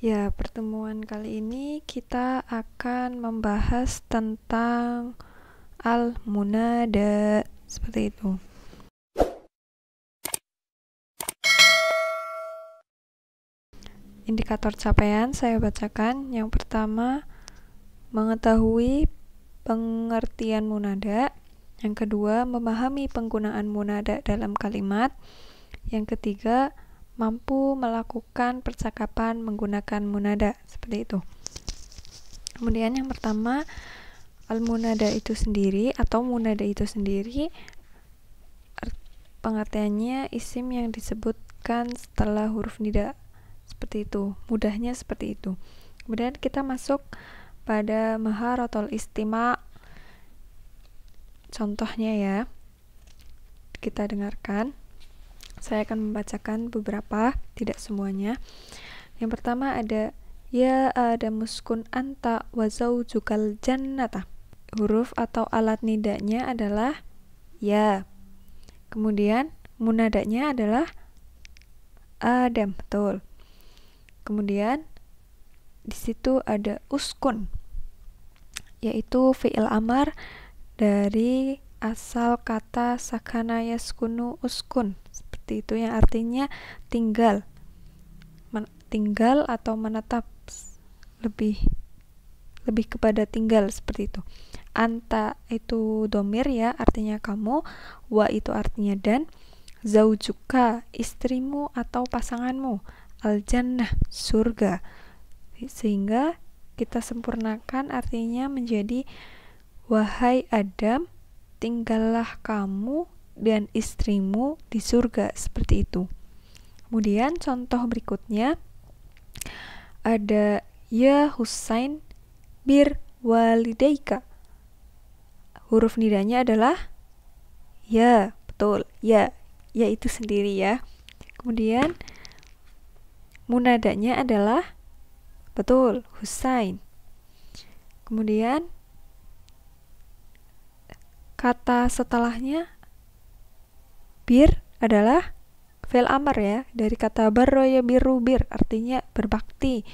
Ya, pertemuan kali ini kita akan membahas tentang al-munada, seperti itu. Indikator capaian saya bacakan. Yang pertama, mengetahui pengertian munada. Yang kedua, memahami penggunaan munada dalam kalimat. Yang ketiga, mampu melakukan percakapan menggunakan munada, seperti itu. Kemudian yang pertama, al-munada itu sendiri atau munada itu sendiri, pengertiannya isim yang disebutkan setelah huruf nida, seperti itu. Mudahnya seperti itu. Kemudian kita masuk pada maharatul istima'. Contohnya ya, kita dengarkan. Saya akan membacakan beberapa, tidak semuanya. Yang pertama ada ya adamuskun anta wa zaujukal jannata. Huruf atau alat nidanya adalah ya. Kemudian munadanya adalah Adam, betul. Kemudian di situ ada uskun, yaitu fi'il amar dari asal kata sakana yaskunu uskun, seperti itu, yang artinya tinggal, tinggal atau menetap, lebih kepada tinggal, seperti itu. Anta itu domir ya, artinya kamu. Wa itu artinya dan. Zaujuka istrimu atau pasanganmu. Al-jannah surga. Sehingga kita sempurnakan artinya menjadi wahai Adam, tinggallah kamu dan istrimu di surga, seperti itu. Kemudian contoh berikutnya ada ya Husain bir walidaika. Huruf nidanya adalah ya, betul, ya itu sendiri ya. Kemudian munadanya adalah betul, Husain. Kemudian kata setelahnya bir adalah fi'il amar ya, dari kata barro ya biru bir, artinya berbakti.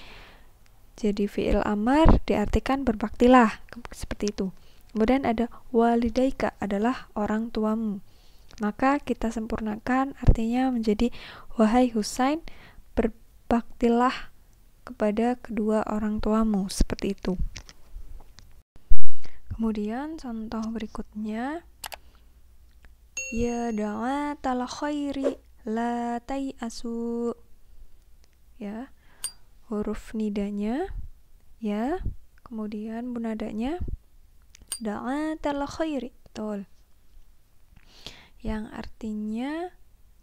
Jadi fi'il amar diartikan berbaktilah, seperti itu. Kemudian ada walidaika adalah orang tuamu. Maka kita sempurnakan artinya menjadi wahai Husain, berbaktilah kepada kedua orang tuamu, seperti itu. Kemudian contoh berikutnya ya da'atal khairi la tai'asu. Ya, huruf nidanya ya, kemudian munadanya da'atal khairi, betul, yang artinya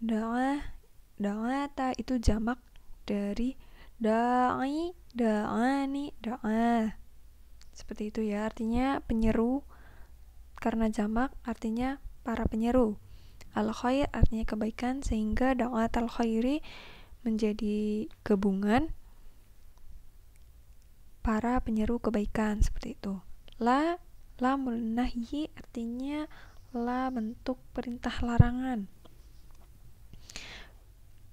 da'ata itu jamak dari da'i, da'ani, da'a, seperti itu ya, artinya penyeru. Karena jamak artinya para penyeru. Al-khair artinya kebaikan, sehingga da'atal khairi menjadi gabungan para penyeru kebaikan, seperti itu. Lamul nahyi artinya la bentuk perintah larangan.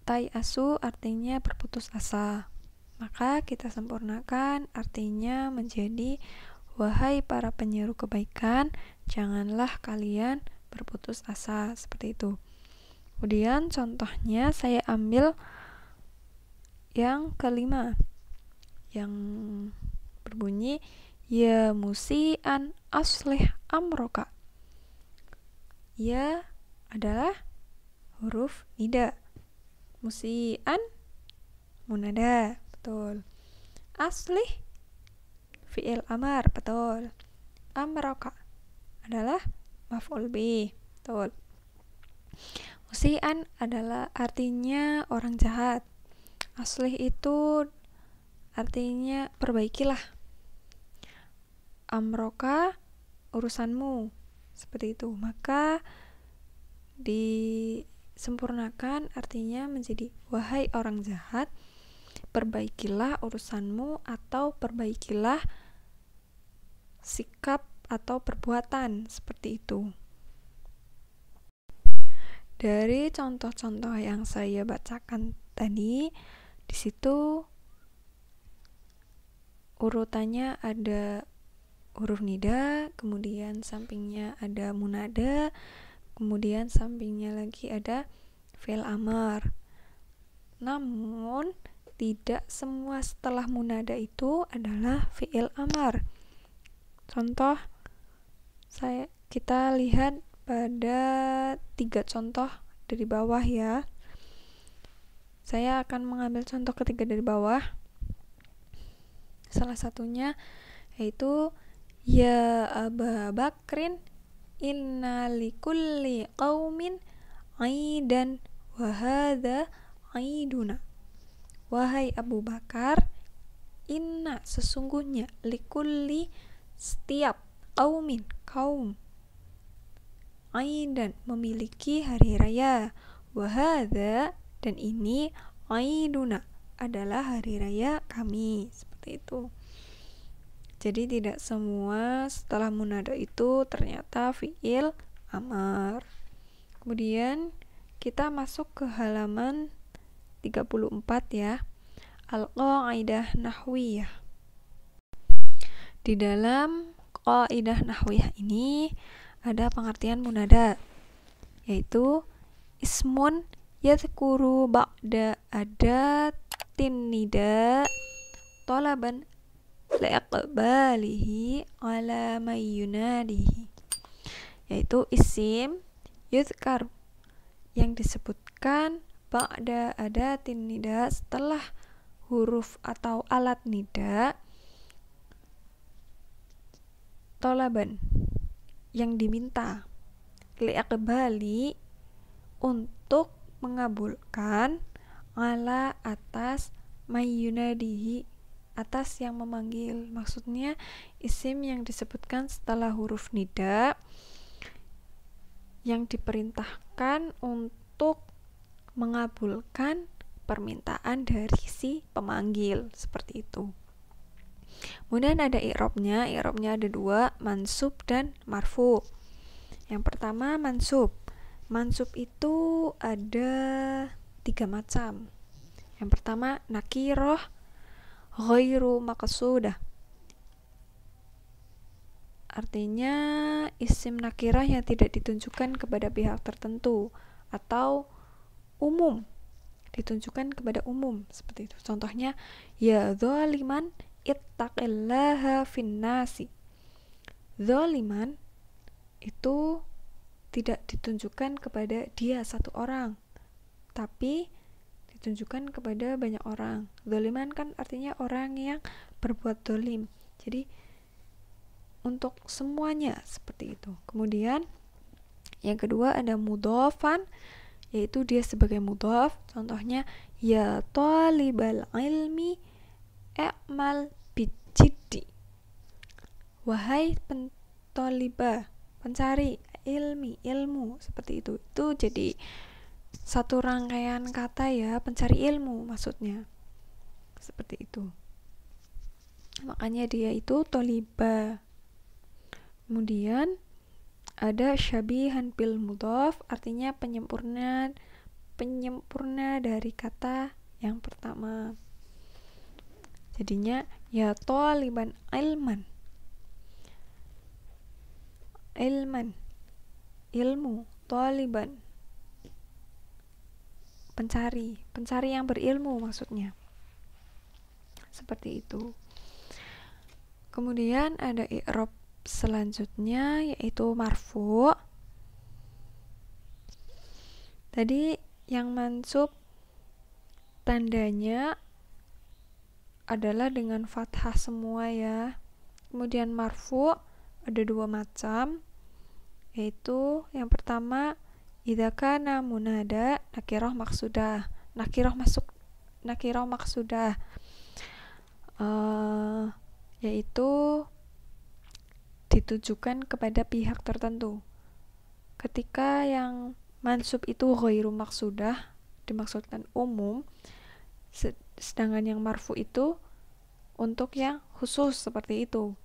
Tai-asu artinya berputus asa. Maka kita sempurnakan artinya menjadi wahai para penyeru kebaikan, janganlah kalian berputus asa, seperti itu. Kemudian contohnya saya ambil yang kelima, yang berbunyi ya musian aslih amroka. Ya adalah huruf nida. Musian munada, betul. Aslih fi'il amar, betul. Amroka adalah maf'ul bih, betul. Musian adalah artinya orang jahat. Aslih itu artinya perbaikilah. Amroka urusanmu, seperti itu. Maka disempurnakan artinya menjadi wahai orang jahat, perbaikilah urusanmu atau perbaikilah sikap atau perbuatan, seperti itu. Dari contoh-contoh yang saya bacakan tadi, di situ urutannya ada huruf nida, kemudian sampingnya ada munada, kemudian sampingnya lagi ada fi'il amar. Namun tidak semua setelah munada itu adalah fi'il amar. Contoh, kita lihat pada 3 contoh dari bawah ya. Saya akan mengambil contoh ketiga dari bawah. Salah satunya yaitu ya Aba Bakrin inna likulli qaumin aidan wa hadza aiduna. Wahai Abu Bakar, inna sesungguhnya likulli setiap qaumin kaum aidan memiliki hari raya, wa hadza dan ini aiduna adalah hari raya kami. Seperti itu. Jadi tidak semua setelah munada itu ternyata fi'il amar. Kemudian kita masuk ke halaman 34 ya. Al-qaidah nahwiyah. Di dalam qaidah nahwiyah ini ada pengertian munada, yaitu ismun yadhkuru ba'da adatin nida talaban li'aqbalihi ala mayyunadihi, yaitu isim yudhkar yang disebutkan ba'da adatin nida setelah huruf atau alat nida, talaban yang diminta, li'aqbali untuk mengabulkan, ala atas, mayyunadihi atas yang memanggil. Maksudnya isim yang disebutkan setelah huruf nida yang diperintahkan untuk mengabulkan permintaan dari si pemanggil, seperti itu. Kemudian ada i'rabnya. I'rabnya ada 2, mansub dan marfu. Yang pertama mansub. Mansub itu ada 3 macam. Yang pertama nakirah ghairu maqsudah. Artinya isim nakirah yang tidak ditunjukkan kepada pihak tertentu atau umum, ditunjukkan kepada umum, seperti itu. Contohnya ya dzaliman ittaqillaha finnasi. Dzaliman itu tidak ditunjukkan kepada dia satu orang, tapi ditunjukkan kepada banyak orang. Dzaliman kan artinya orang yang berbuat zalim. Jadi untuk semuanya seperti itu. Kemudian yang kedua ada mudhafan, yaitu dia sebagai mudhaf. Contohnya ya talibal ilmi i'mal bijiddi. Wahai pentolibah, pencari ilmi, ilmu, seperti itu. Itu jadi satu rangkaian kata ya, pencari ilmu maksudnya. Seperti itu. Makanya dia itu tolibah. Kemudian ada syabihan bil mudhaf, artinya penyempurna dari kata yang pertama. Jadinya ya taliban ilman. Ilman, ilmu, taliban, pencari yang berilmu maksudnya. Seperti itu. Kemudian ada i'rab selanjutnya, yaitu marfu. Tadi yang mansub tandanya adalah dengan fathah semua ya. Kemudian marfu ada 2 macam, yaitu yang pertama idza kana munada nakirah maksudah. Nakirah maksudah yaitu ditujukan kepada pihak tertentu. Ketika yang mansub itu ghairu maksudah, dimaksudkan umum, sedangkan yang marfu itu untuk yang khusus, seperti itu.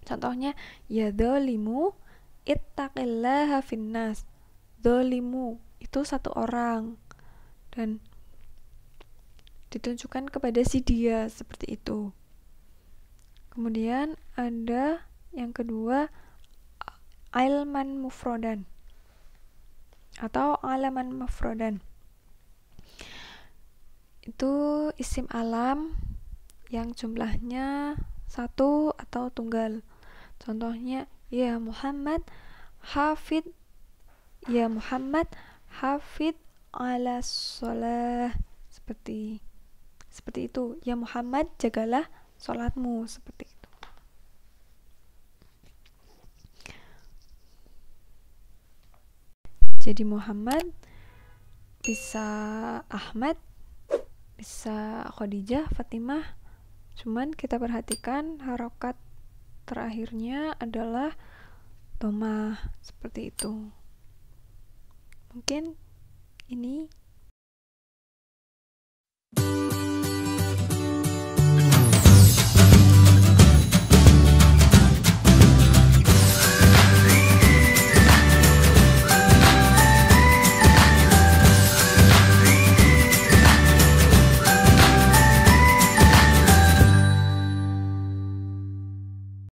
Contohnya ya dzalimu ittaqillaha finnas. Dzalimu itu satu orang dan ditunjukkan kepada si dia, seperti itu. Kemudian ada yang kedua, ilman mufrodan atau alaman mufrodan. Itu isim alam yang jumlahnya satu atau tunggal. Contohnya, ya Muhammad hafid, ya Muhammad hafid ala sholah, seperti itu. Ya Muhammad, jagalah sholatmu, seperti itu. Jadi Muhammad bisa Ahmad, bisa Khadijah, Fatimah. Cuman kita perhatikan harokat terakhirnya adalah dhammah, seperti itu. Mungkin ini